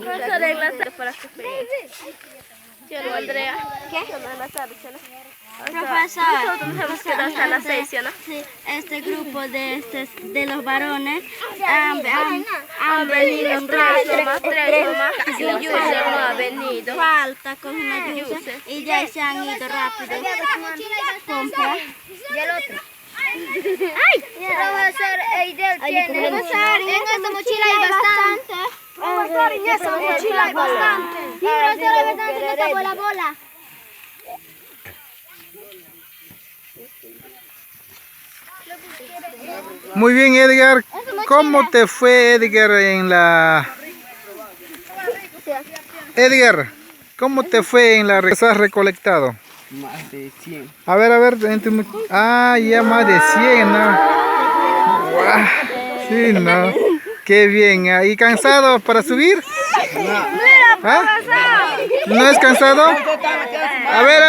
Las reglas para que yo Andrea. ¿Qué? Profesor, Nosotros hemos quedado hasta las 6, ¿no? sí, este grupo de los varones han venido un rato, Tres nomás. User no ha venido. falta con una yusa y ya se han ido rápido. Compra. Y el otro. ¡Ay! Profesor Eidel tiene. Profesor, en esta mochila hay bastante. Profesor, en esta mochila hay bastante. Sí, profesor, hay bastante en esta bola. Muy bien, Edgar. ¿Cómo te fue, Edgar, en la... Edgar, ¿cómo te fue en la... ¿Has recolectado? Más de 100. A ver, ah, ya más de 100, ¿no? Guau, sí, ¿no? Qué bien. ¿Y cansado para subir? ¿Ah? ¿No es cansado? A ver,